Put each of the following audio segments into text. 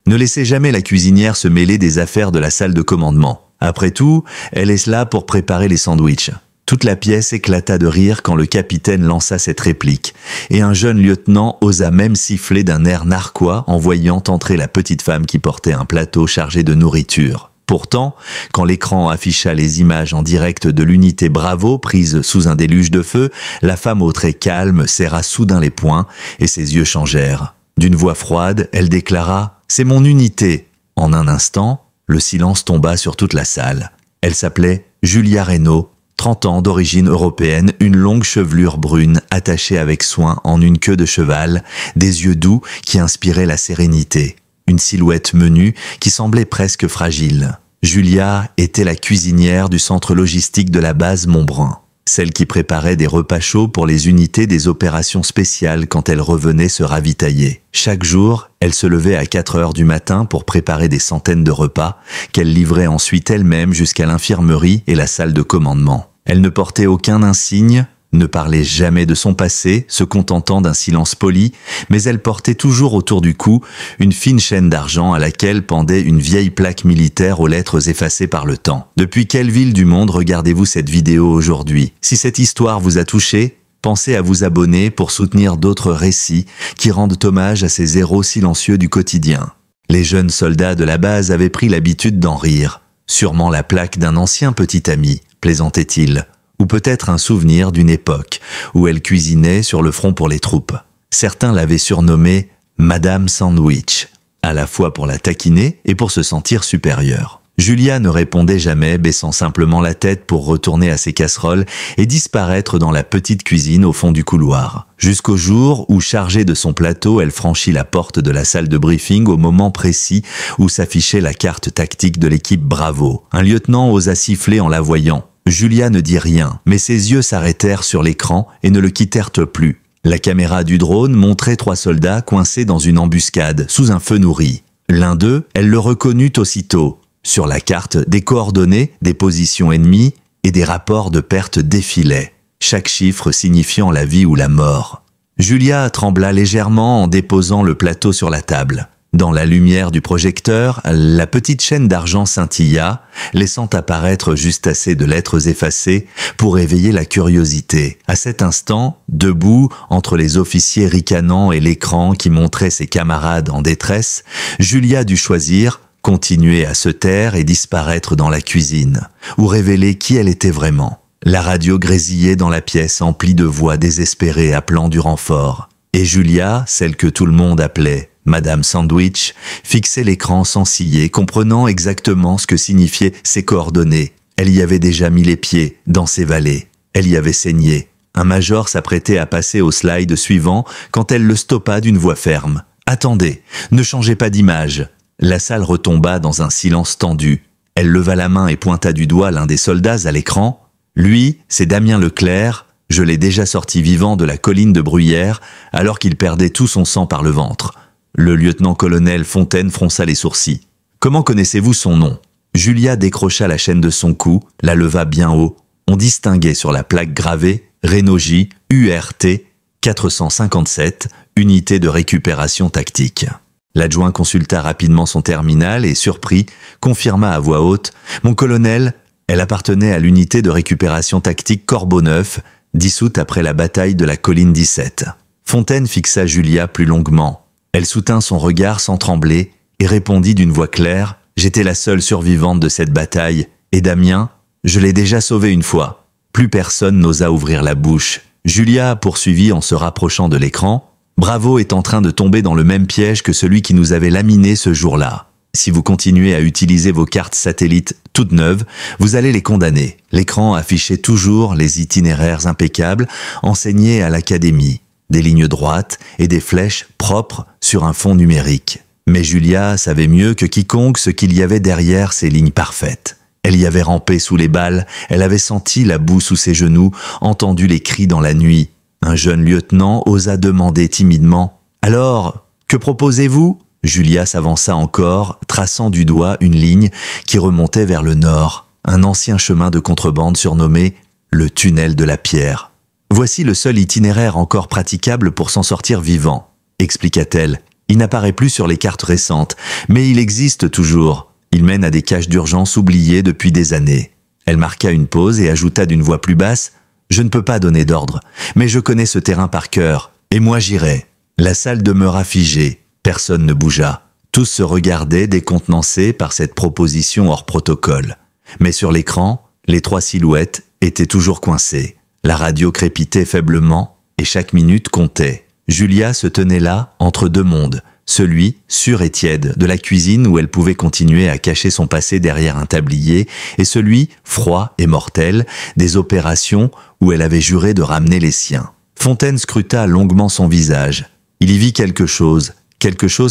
Ne laissez jamais la cuisinière se mêler des affaires de la salle de commandement. Après tout, elle est là pour préparer les sandwichs. Toute la pièce éclata de rire quand le capitaine lança cette réplique, et un jeune lieutenant osa même siffler d'un air narquois en voyant entrer la petite femme qui portait un plateau chargé de nourriture. Pourtant, quand l'écran afficha les images en direct de l'unité Bravo prise sous un déluge de feu, la femme au trait calme serra soudain les poings et ses yeux changèrent. D'une voix froide, elle déclara « C'est mon unité ». En un instant, le silence tomba sur toute la salle. Elle s'appelait Julia Reynaud, 30 ans d'origine européenne, une longue chevelure brune attachée avec soin en une queue de cheval, des yeux doux qui inspiraient la sérénité, une silhouette menue qui semblait presque fragile. Julia était la cuisinière du centre logistique de la base Montbrun, celle qui préparait des repas chauds pour les unités des opérations spéciales quand elles revenaient se ravitailler. Chaque jour, elle se levait à 4 heures du matin pour préparer des centaines de repas qu'elle livrait ensuite elle-même jusqu'à l'infirmerie et la salle de commandement. Elle ne portait aucun insigne, ne parlait jamais de son passé, se contentant d'un silence poli, mais elle portait toujours autour du cou une fine chaîne d'argent à laquelle pendait une vieille plaque militaire aux lettres effacées par le temps. Depuis quelle ville du monde regardez-vous cette vidéo aujourd'hui? Si cette histoire vous a touché, pensez à vous abonner pour soutenir d'autres récits qui rendent hommage à ces héros silencieux du quotidien. Les jeunes soldats de la base avaient pris l'habitude d'en rire. Sûrement la plaque d'un ancien petit ami, plaisantait-il. Ou peut-être un souvenir d'une époque où elle cuisinait sur le front pour les troupes. Certains l'avaient surnommée Madame Sandwich, à la fois pour la taquiner et pour se sentir supérieure. Julia ne répondait jamais, baissant simplement la tête pour retourner à ses casseroles et disparaître dans la petite cuisine au fond du couloir. Jusqu'au jour où, chargée de son plateau, elle franchit la porte de la salle de briefing au moment précis où s'affichait la carte tactique de l'équipe Bravo. Un lieutenant osa siffler en la voyant. Julia ne dit rien, mais ses yeux s'arrêtèrent sur l'écran et ne le quittèrent plus. La caméra du drone montrait 3 soldats coincés dans une embuscade, sous un feu nourri. L'un d'eux, elle le reconnut aussitôt. Sur la carte, des coordonnées, des positions ennemies et des rapports de pertes défilaient, chaque chiffre signifiant la vie ou la mort. Julia trembla légèrement en déposant le plateau sur la table. Dans la lumière du projecteur, la petite chaîne d'argent scintilla, laissant apparaître juste assez de lettres effacées pour éveiller la curiosité. À cet instant, debout, entre les officiers ricanants et l'écran qui montrait ses camarades en détresse, Julia dut choisir, continuer à se taire et disparaître dans la cuisine, ou révéler qui elle était vraiment. La radio grésillait dans la pièce emplie de voix désespérées appelant du renfort. Et Julia, celle que tout le monde appelait Madame Sandwich, fixait l'écran sans ciller, comprenant exactement ce que signifiaient ses coordonnées. Elle y avait déjà mis les pieds, dans ses vallées. Elle y avait saigné. Un major s'apprêtait à passer au slide suivant quand elle le stoppa d'une voix ferme. « Attendez, ne changez pas d'image !» La salle retomba dans un silence tendu. Elle leva la main et pointa du doigt l'un des soldats à l'écran. « Lui, c'est Damien Leclerc. Je l'ai déjà sorti vivant de la colline de Bruyères alors qu'il perdait tout son sang par le ventre. » Le lieutenant-colonel Fontaine fronça les sourcils. « Comment connaissez-vous son nom ?» Julia décrocha la chaîne de son cou, la leva bien haut. On distinguait sur la plaque gravée « Renault J, URT, 457, unité de récupération tactique ». L'adjoint consulta rapidement son terminal et, surpris, confirma à voix haute « Mon colonel, elle appartenait à l'unité de récupération tactique Corbeau Neuf, dissoute après la bataille de la colline 17. » Fontaine fixa Julia plus longuement. Elle soutint son regard sans trembler et répondit d'une voix claire « J'étais la seule survivante de cette bataille, et Damien, je l'ai déjà sauvé une fois. » Plus personne n'osa ouvrir la bouche. Julia poursuivit en se rapprochant de l'écran. « Bravo est en train de tomber dans le même piège que celui qui nous avait laminés ce jour-là. Si vous continuez à utiliser vos cartes satellites toutes neuves, vous allez les condamner. » L'écran affichait toujours les itinéraires impeccables enseignés à l'académie. Des lignes droites et des flèches propres sur un fond numérique. Mais Julia savait mieux que quiconque ce qu'il y avait derrière ces lignes parfaites. Elle y avait rampé sous les balles, elle avait senti la boue sous ses genoux, entendu les cris dans la nuit. Un jeune lieutenant osa demander timidement « Alors, que proposez-vous » Julia s'avança encore, traçant du doigt une ligne qui remontait vers le nord, un ancien chemin de contrebande surnommé le tunnel de la pierre. « Voici le seul itinéraire encore praticable pour s'en sortir vivant, » expliqua-t-elle. Il n'apparaît plus sur les cartes récentes, mais il existe toujours. Il mène à des caches d'urgence oubliées depuis des années. Elle marqua une pause et ajouta d'une voix plus basse « Je ne peux pas donner d'ordre, mais je connais ce terrain par cœur, et moi j'irai. » La salle demeura figée, personne ne bougea. Tous se regardaient décontenancés par cette proposition hors protocole. Mais sur l'écran, les 3 silhouettes étaient toujours coincées. La radio crépitait faiblement, et chaque minute comptait. Julia se tenait là, entre 2 mondes. Celui, sûr et tiède, de la cuisine où elle pouvait continuer à cacher son passé derrière un tablier, et celui, froid et mortel, des opérations où elle avait juré de ramener les siens. Fontaine scruta longuement son visage. Il y vit quelque chose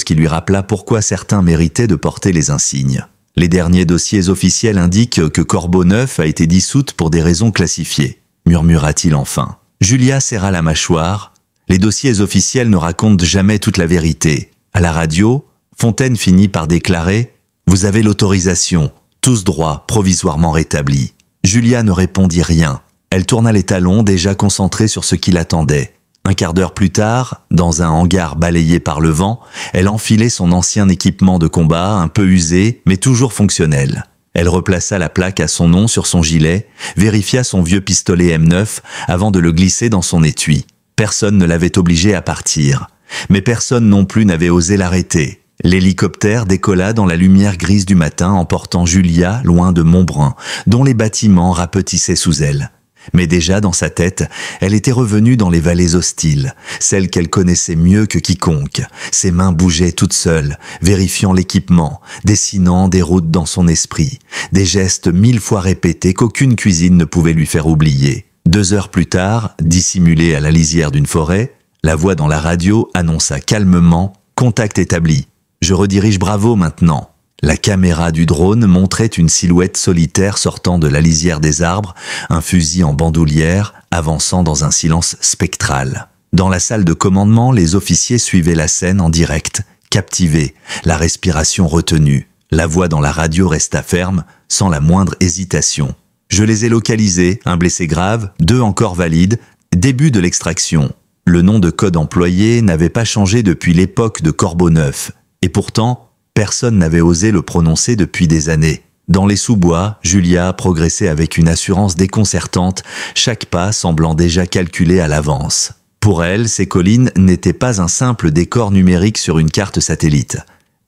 qui lui rappela pourquoi certains méritaient de porter les insignes. Les derniers dossiers officiels indiquent que Corbeau Neuf a été dissoute pour des raisons classifiées, murmura-t-il enfin. Julia serra la mâchoire. Les dossiers officiels ne racontent jamais toute la vérité. À la radio, Fontaine finit par déclarer « Vous avez l'autorisation, tous droits provisoirement rétablis ». Julia ne répondit rien. Elle tourna les talons, déjà concentrée sur ce qui l'attendait. Un quart d'heure plus tard, dans un hangar balayé par le vent, elle enfilait son ancien équipement de combat, un peu usé, mais toujours fonctionnel. Elle replaça la plaque à son nom sur son gilet, vérifia son vieux pistolet M9 avant de le glisser dans son étui. Personne ne l'avait obligée à partir. Mais personne non plus n'avait osé l'arrêter. L'hélicoptère décolla dans la lumière grise du matin, emportant Julia loin de Montbrun, dont les bâtiments rapetissaient sous elle. Mais déjà dans sa tête, elle était revenue dans les vallées hostiles, celles qu'elle connaissait mieux que quiconque. Ses mains bougeaient toutes seules, vérifiant l'équipement, dessinant des routes dans son esprit, des gestes 1000 fois répétés qu'aucune cuisine ne pouvait lui faire oublier. 2 heures plus tard, dissimulée à la lisière d'une forêt, la voix dans la radio annonça calmement « Contact établi. Je redirige Bravo maintenant. » La caméra du drone montrait une silhouette solitaire sortant de la lisière des arbres, un fusil en bandoulière, avançant dans un silence spectral. Dans la salle de commandement, les officiers suivaient la scène en direct, captivés, la respiration retenue. La voix dans la radio resta ferme, sans la moindre hésitation. « Je les ai localisés, un blessé grave, 2 encore valides. Début de l'extraction. » Le nom de code employé n'avait pas changé depuis l'époque de Corbeau Neuf, et pourtant, personne n'avait osé le prononcer depuis des années. Dans les sous-bois, Julia progressait avec une assurance déconcertante, chaque pas semblant déjà calculé à l'avance. Pour elle, ces collines n'étaient pas un simple décor numérique sur une carte satellite.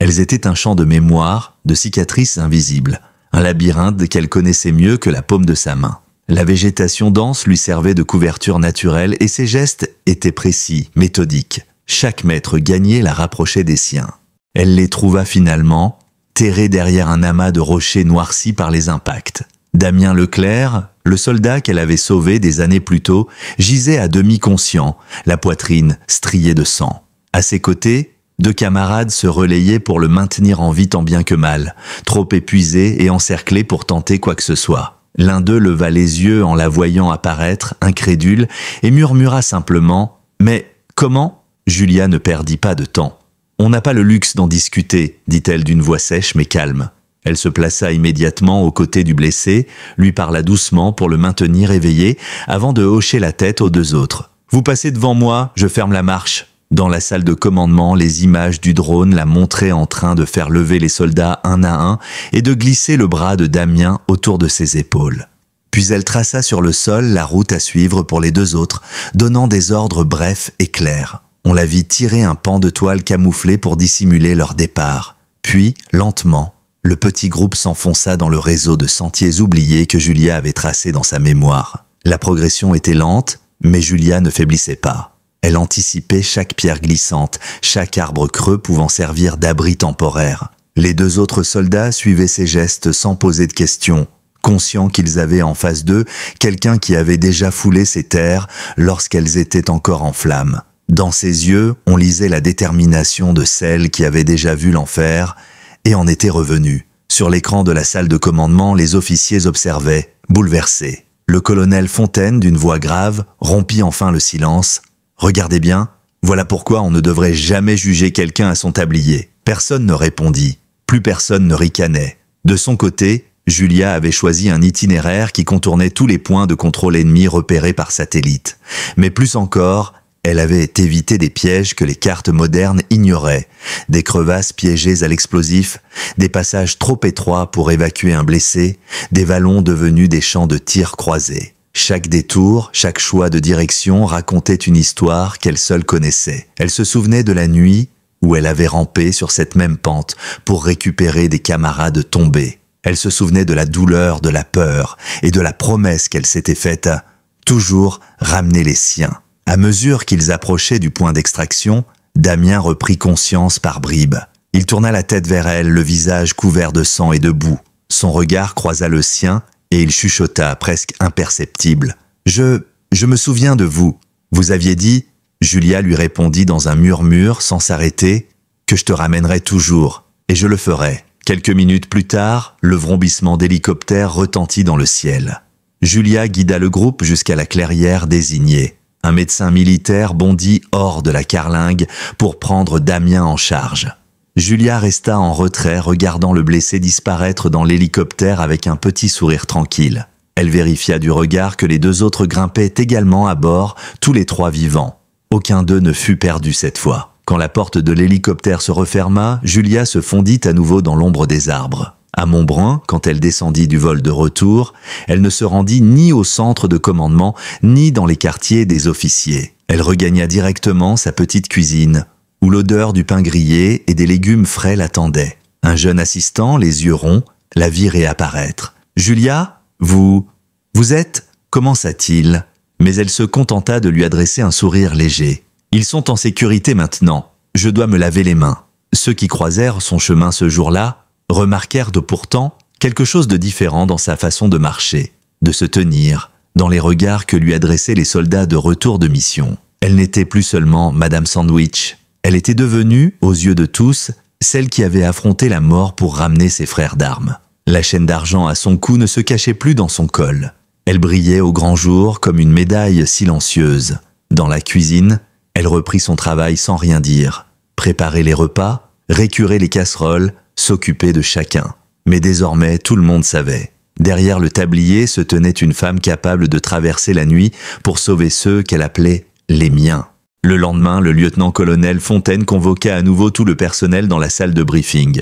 Elles étaient un champ de mémoire, de cicatrices invisibles, un labyrinthe qu'elle connaissait mieux que la paume de sa main. La végétation dense lui servait de couverture naturelle et ses gestes étaient précis, méthodiques. Chaque mètre gagné la rapprochait des siens. Elle les trouva finalement, terrés derrière un amas de rochers noircis par les impacts. Damien Leclerc, le soldat qu'elle avait sauvé des années plus tôt, gisait à demi conscient, la poitrine striée de sang. À ses côtés, 2 camarades se relayaient pour le maintenir en vie tant bien que mal, trop épuisés et encerclés pour tenter quoi que ce soit. L'un d'eux leva les yeux en la voyant apparaître, incrédule, et murmura simplement « Mais comment ?» Julia ne perdit pas de temps. « On n'a pas le luxe d'en discuter », dit-elle d'une voix sèche mais calme. Elle se plaça immédiatement aux côtés du blessé, lui parla doucement pour le maintenir éveillé, avant de hocher la tête aux 2 autres. « Vous passez devant moi, je ferme la marche. » Dans la salle de commandement, les images du drone la montraient en train de faire lever les soldats un à un et de glisser le bras de Damien autour de ses épaules. Puis elle traça sur le sol la route à suivre pour les 2 autres, donnant des ordres brefs et clairs. On la vit tirer un pan de toile camouflé pour dissimuler leur départ. Puis, lentement, le petit groupe s'enfonça dans le réseau de sentiers oubliés que Julia avait tracé dans sa mémoire. La progression était lente, mais Julia ne faiblissait pas. Elle anticipait chaque pierre glissante, chaque arbre creux pouvant servir d'abri temporaire. Les 2 autres soldats suivaient ses gestes sans poser de questions, conscients qu'ils avaient en face d'eux quelqu'un qui avait déjà foulé ces terres lorsqu'elles étaient encore en flammes. Dans ses yeux, on lisait la détermination de celle qui avait déjà vu l'enfer et en était revenue. Sur l'écran de la salle de commandement, les officiers observaient, bouleversés. Le colonel Fontaine, d'une voix grave, rompit enfin le silence. « Regardez bien, voilà pourquoi on ne devrait jamais juger quelqu'un à son tablier. » Personne ne répondit, plus personne ne ricanait. De son côté, Julia avait choisi un itinéraire qui contournait tous les points de contrôle ennemis repérés par satellite. Mais plus encore, Elle avait évité des pièges que les cartes modernes ignoraient, des crevasses piégées à l'explosif, des passages trop étroits pour évacuer un blessé, des vallons devenus des champs de tir croisés. Chaque détour, chaque choix de direction racontait une histoire qu'elle seule connaissait. Elle se souvenait de la nuit où elle avait rampé sur cette même pente pour récupérer des camarades tombés. Elle se souvenait de la douleur, de la peur et de la promesse qu'elle s'était faite à toujours ramener les siens. À mesure qu'ils approchaient du point d'extraction, Damien reprit conscience par bribes. Il tourna la tête vers elle, le visage couvert de sang et de boue. Son regard croisa le sien et il chuchota, presque imperceptible. « Je me souviens de vous. Vous aviez dit, » Julia lui répondit dans un murmure sans s'arrêter, « que je te ramènerai toujours, et je le ferai. » Quelques minutes plus tard, le vrombissement d'hélicoptère retentit dans le ciel. Julia guida le groupe jusqu'à la clairière désignée. Un médecin militaire bondit hors de la carlingue pour prendre Damien en charge. Julia resta en retrait regardant le blessé disparaître dans l'hélicoptère avec un petit sourire tranquille. Elle vérifia du regard que les deux autres grimpaient également à bord, tous les trois vivants. Aucun d'eux ne fut perdu cette fois. Quand la porte de l'hélicoptère se referma, Julia se fondit à nouveau dans l'ombre des arbres. À Montbrun, quand elle descendit du vol de retour, elle ne se rendit ni au centre de commandement, ni dans les quartiers des officiers. Elle regagna directement sa petite cuisine, où l'odeur du pain grillé et des légumes frais l'attendait. Un jeune assistant, les yeux ronds, la vit réapparaître. « Julia, vous êtes ?» commença-t-il, mais elle se contenta de lui adresser un sourire léger. « Ils sont en sécurité maintenant, je dois me laver les mains. » Ceux qui croisèrent son chemin ce jour-là remarquèrent pourtant quelque chose de différent dans sa façon de marcher, de se tenir, dans les regards que lui adressaient les soldats de retour de mission. Elle n'était plus seulement Madame Sandwich. Elle était devenue, aux yeux de tous, celle qui avait affronté la mort pour ramener ses frères d'armes. La chaîne d'argent à son cou ne se cachait plus dans son col. Elle brillait au grand jour comme une médaille silencieuse. Dans la cuisine, elle reprit son travail sans rien dire. Préparer les repas, récurer les casseroles, s'occuper de chacun. Mais désormais, tout le monde savait. Derrière le tablier se tenait une femme capable de traverser la nuit pour sauver ceux qu'elle appelait « les miens ». Le lendemain, le lieutenant-colonel Fontaine convoqua à nouveau tout le personnel dans la salle de briefing.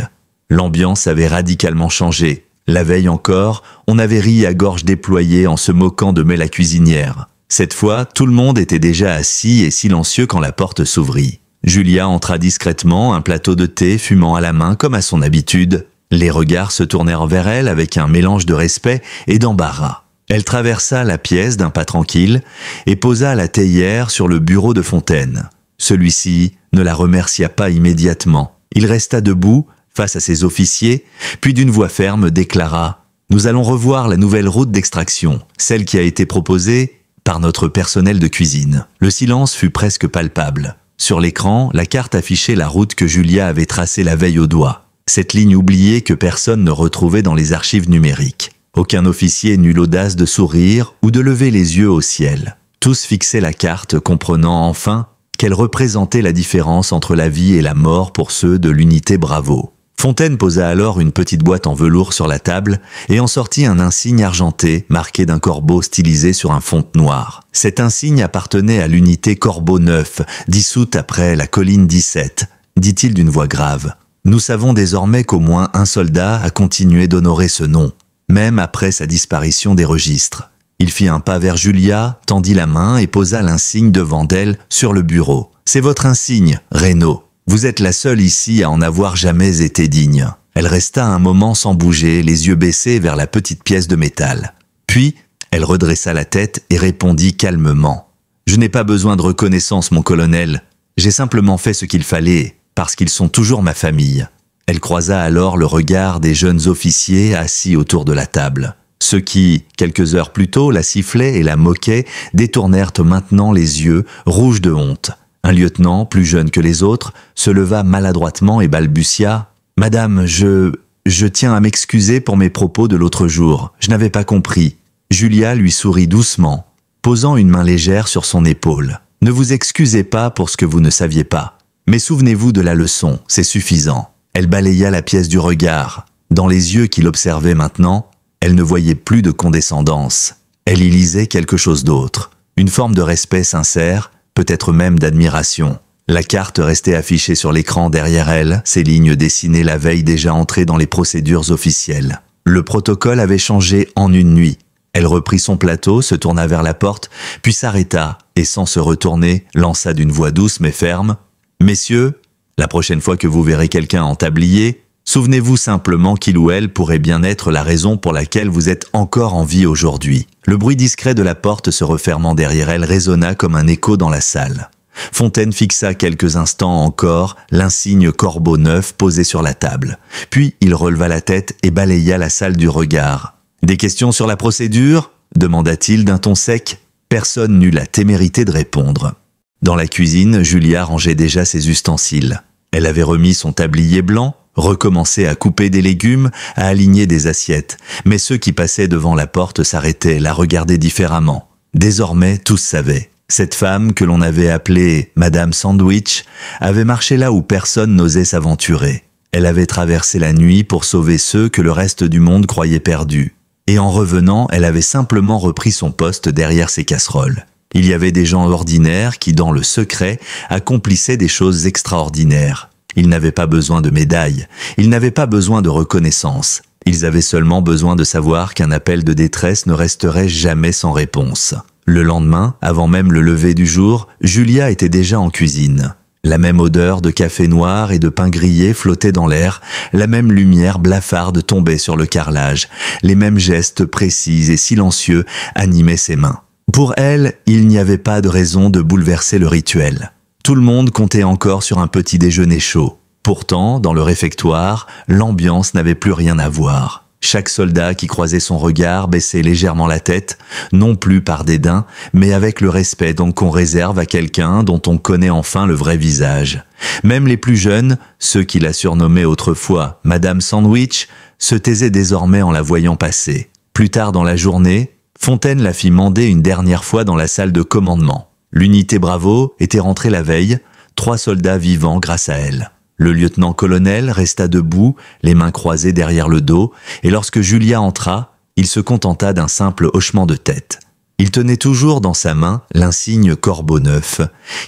L'ambiance avait radicalement changé. La veille encore, on avait ri à gorge déployée en se moquant de Mets la cuisinière. Cette fois, tout le monde était déjà assis et silencieux quand la porte s'ouvrit. Julia entra discrètement, un plateau de thé fumant à la main comme à son habitude. Les regards se tournèrent vers elle avec un mélange de respect et d'embarras. Elle traversa la pièce d'un pas tranquille et posa la théière sur le bureau de Fontaine. Celui-ci ne la remercia pas immédiatement. Il resta debout face à ses officiers, puis d'une voix ferme déclara « Nous allons revoir la nouvelle route d'extraction, celle qui a été proposée par notre personnel de cuisine. » Le silence fut presque palpable. Sur l'écran, la carte affichait la route que Julia avait tracée la veille au doigt. Cette ligne oubliée que personne ne retrouvait dans les archives numériques. Aucun officier n'eut l'audace de sourire ou de lever les yeux au ciel. Tous fixaient la carte, comprenant enfin qu'elle représentait la différence entre la vie et la mort pour ceux de l'unité Bravo. Fontaine posa alors une petite boîte en velours sur la table et en sortit un insigne argenté marqué d'un corbeau stylisé sur un fond noir. Cet insigne appartenait à l'unité Corbeau 9, dissoute après la colline 17, dit-il d'une voix grave. Nous savons désormais qu'au moins un soldat a continué d'honorer ce nom, même après sa disparition des registres. Il fit un pas vers Julia, tendit la main et posa l'insigne devant d'elle sur le bureau. « C'est votre insigne, Reynaud. Vous êtes la seule ici à en avoir jamais été digne. » Elle resta un moment sans bouger, les yeux baissés vers la petite pièce de métal. Puis, elle redressa la tête et répondit calmement. « Je n'ai pas besoin de reconnaissance, mon colonel. J'ai simplement fait ce qu'il fallait, parce qu'ils sont toujours ma famille. » Elle croisa alors le regard des jeunes officiers assis autour de la table. Ceux qui, quelques heures plus tôt, la sifflaient et la moquaient, détournèrent maintenant les yeux, rouges de honte. Un lieutenant, plus jeune que les autres, se leva maladroitement et balbutia « Madame, je tiens à m'excuser pour mes propos de l'autre jour. Je n'avais pas compris. » Julia lui sourit doucement, posant une main légère sur son épaule. « Ne vous excusez pas pour ce que vous ne saviez pas. Mais souvenez-vous de la leçon, c'est suffisant. » Elle balaya la pièce du regard. Dans les yeux qui l'observaient maintenant, elle ne voyait plus de condescendance. Elle y lisait quelque chose d'autre. Une forme de respect sincère, peut-être même d'admiration. La carte restait affichée sur l'écran derrière elle, ses lignes dessinées la veille déjà entrées dans les procédures officielles. Le protocole avait changé en une nuit. Elle reprit son plateau, se tourna vers la porte, puis s'arrêta et sans se retourner, lança d'une voix douce mais ferme « Messieurs, la prochaine fois que vous verrez quelqu'un en tablier, souvenez-vous simplement qu'il ou elle pourrait bien être la raison pour laquelle vous êtes encore en vie aujourd'hui. » Le bruit discret de la porte se refermant derrière elle résonna comme un écho dans la salle. Fontaine fixa quelques instants encore l'insigne corbeau neuf posé sur la table. Puis il releva la tête et balaya la salle du regard. « Des questions sur la procédure ?» demanda-t-il d'un ton sec. Personne n'eut la témérité de répondre. Dans la cuisine, Julia rangeait déjà ses ustensiles. Elle avait remis son tablier blanc, recommencé à couper des légumes, à aligner des assiettes. Mais ceux qui passaient devant la porte s'arrêtaient, la regardaient différemment. Désormais, tous savaient. Cette femme, que l'on avait appelée Madame Sandwich, avait marché là où personne n'osait s'aventurer. Elle avait traversé la nuit pour sauver ceux que le reste du monde croyait perdus. Et en revenant, elle avait simplement repris son poste derrière ses casseroles. Il y avait des gens ordinaires qui, dans le secret, accomplissaient des choses extraordinaires. Ils n'avaient pas besoin de médailles, ils n'avaient pas besoin de reconnaissance. Ils avaient seulement besoin de savoir qu'un appel de détresse ne resterait jamais sans réponse. Le lendemain, avant même le lever du jour, Julia était déjà en cuisine. La même odeur de café noir et de pain grillé flottait dans l'air, la même lumière blafarde tombait sur le carrelage, les mêmes gestes précis et silencieux animaient ses mains. Pour elle, il n'y avait pas de raison de bouleverser le rituel. Tout le monde comptait encore sur un petit déjeuner chaud. Pourtant, dans le réfectoire, l'ambiance n'avait plus rien à voir. Chaque soldat qui croisait son regard baissait légèrement la tête, non plus par dédain, mais avec le respect qu'on réserve à quelqu'un dont on connaît enfin le vrai visage. Même les plus jeunes, ceux qui la surnommaient autrefois Madame Sandwich, se taisaient désormais en la voyant passer. Plus tard dans la journée, Fontaine la fit mander une dernière fois dans la salle de commandement. L'unité Bravo était rentrée la veille, 3 soldats vivants grâce à elle. Le lieutenant-colonel resta debout, les mains croisées derrière le dos, et lorsque Julia entra, il se contenta d'un simple hochement de tête. Il tenait toujours dans sa main l'insigne corbeau neuf,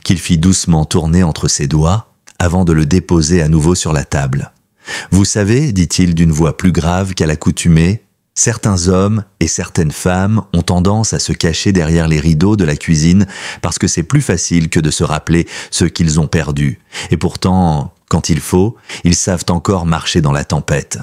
qu'il fit doucement tourner entre ses doigts, avant de le déposer à nouveau sur la table. « Vous savez, dit-il d'une voix plus grave qu'à l'accoutumée, certains hommes et certaines femmes ont tendance à se cacher derrière les rideaux de la cuisine parce que c'est plus facile que de se rappeler ce qu'ils ont perdu. Et pourtant, quand il faut, ils savent encore marcher dans la tempête. »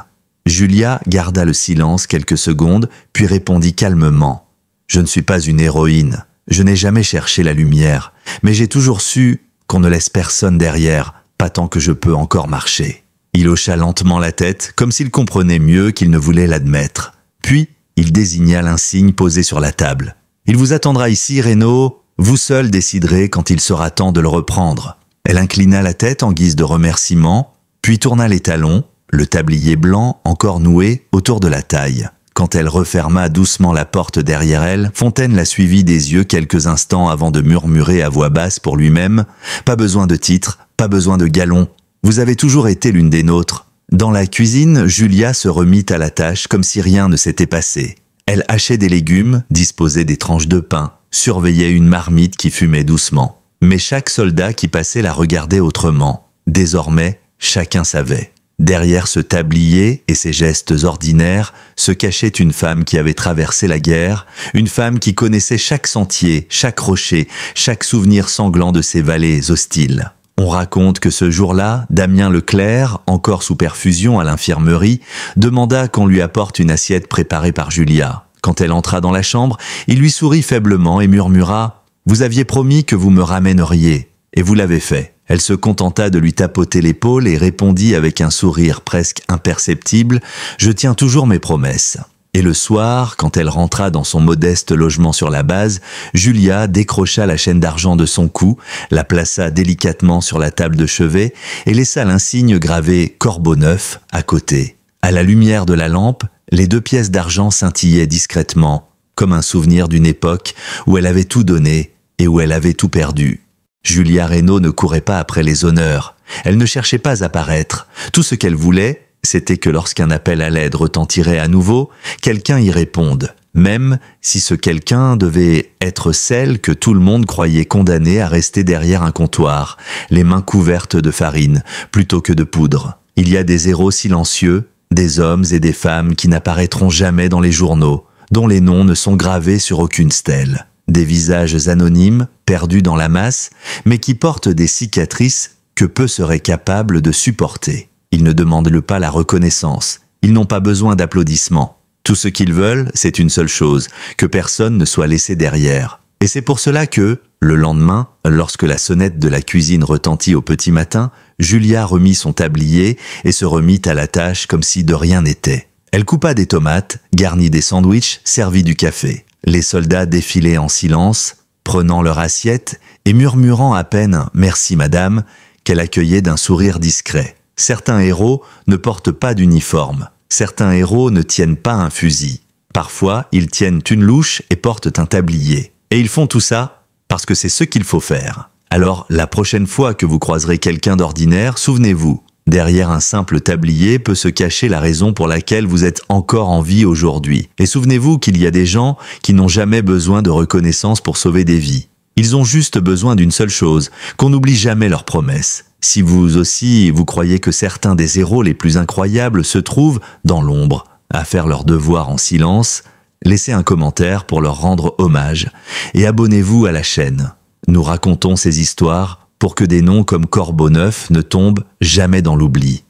Julia garda le silence quelques secondes, puis répondit calmement. « Je ne suis pas une héroïne, je n'ai jamais cherché la lumière, mais j'ai toujours su qu'on ne laisse personne derrière, pas tant que je peux encore marcher. » Il hocha lentement la tête, comme s'il comprenait mieux qu'il ne voulait l'admettre. Puis, il désigna l'insigne posé sur la table. « Il vous attendra ici, Reynaud. Vous seul déciderez quand il sera temps de le reprendre. » Elle inclina la tête en guise de remerciement, puis tourna les talons, le tablier blanc encore noué autour de la taille. Quand elle referma doucement la porte derrière elle, Fontaine la suivit des yeux quelques instants avant de murmurer à voix basse pour lui-même « Pas besoin de titre, pas besoin de galon. Vous avez toujours été l'une des nôtres. » Dans la cuisine, Julia se remit à la tâche comme si rien ne s'était passé. Elle hachait des légumes, disposait des tranches de pain, surveillait une marmite qui fumait doucement. Mais chaque soldat qui passait la regardait autrement. Désormais, chacun savait. Derrière ce tablier et ses gestes ordinaires se cachait une femme qui avait traversé la guerre, une femme qui connaissait chaque sentier, chaque rocher, chaque souvenir sanglant de ces vallées hostiles. On raconte que ce jour-là, Damien Leclerc, encore sous perfusion à l'infirmerie, demanda qu'on lui apporte une assiette préparée par Julia. Quand elle entra dans la chambre, il lui sourit faiblement et murmura « Vous aviez promis que vous me ramèneriez, et vous l'avez fait. » Elle se contenta de lui tapoter l'épaule et répondit avec un sourire presque imperceptible « Je tiens toujours mes promesses. » Et le soir, quand elle rentra dans son modeste logement sur la base, Julia décrocha la chaîne d'argent de son cou, la plaça délicatement sur la table de chevet et laissa l'insigne gravé « Corbeau neuf » à côté. À la lumière de la lampe, les 2 pièces d'argent scintillaient discrètement, comme un souvenir d'une époque où elle avait tout donné et où elle avait tout perdu. Julia Reynaud ne courait pas après les honneurs. Elle ne cherchait pas à paraître. Tout ce qu'elle voulait, c'était que lorsqu'un appel à l'aide retentirait à nouveau, quelqu'un y réponde. même si ce quelqu'un devait être celle que tout le monde croyait condamnée à rester derrière un comptoir, les mains couvertes de farine, plutôt que de poudre. Il y a des héros silencieux, des hommes et des femmes qui n'apparaîtront jamais dans les journaux, dont les noms ne sont gravés sur aucune stèle. Des visages anonymes, perdus dans la masse, mais qui portent des cicatrices que peu seraient capables de supporter. Ils ne demandent pas la reconnaissance, ils n'ont pas besoin d'applaudissements. Tout ce qu'ils veulent, c'est une seule chose, que personne ne soit laissé derrière. Et c'est pour cela que, le lendemain, lorsque la sonnette de la cuisine retentit au petit matin, Julia remit son tablier et se remit à la tâche comme si de rien n'était. Elle coupa des tomates, garnit des sandwichs, servit du café. Les soldats défilaient en silence, prenant leur assiette et murmurant à peine « Merci madame » qu'elle accueillait d'un sourire discret. Certains héros ne portent pas d'uniforme. Certains héros ne tiennent pas un fusil. Parfois, ils tiennent une louche et portent un tablier. Et ils font tout ça parce que c'est ce qu'il faut faire. Alors, la prochaine fois que vous croiserez quelqu'un d'ordinaire, souvenez-vous, derrière un simple tablier peut se cacher la raison pour laquelle vous êtes encore en vie aujourd'hui. Et souvenez-vous qu'il y a des gens qui n'ont jamais besoin de reconnaissance pour sauver des vies. Ils ont juste besoin d'une seule chose, qu'on n'oublie jamais leurs promesses. Si vous aussi, vous croyez que certains des héros les plus incroyables se trouvent dans l'ombre, à faire leur devoir en silence, laissez un commentaire pour leur rendre hommage et abonnez-vous à la chaîne. Nous racontons ces histoires pour que des noms comme Corbeau Neuf ne tombent jamais dans l'oubli.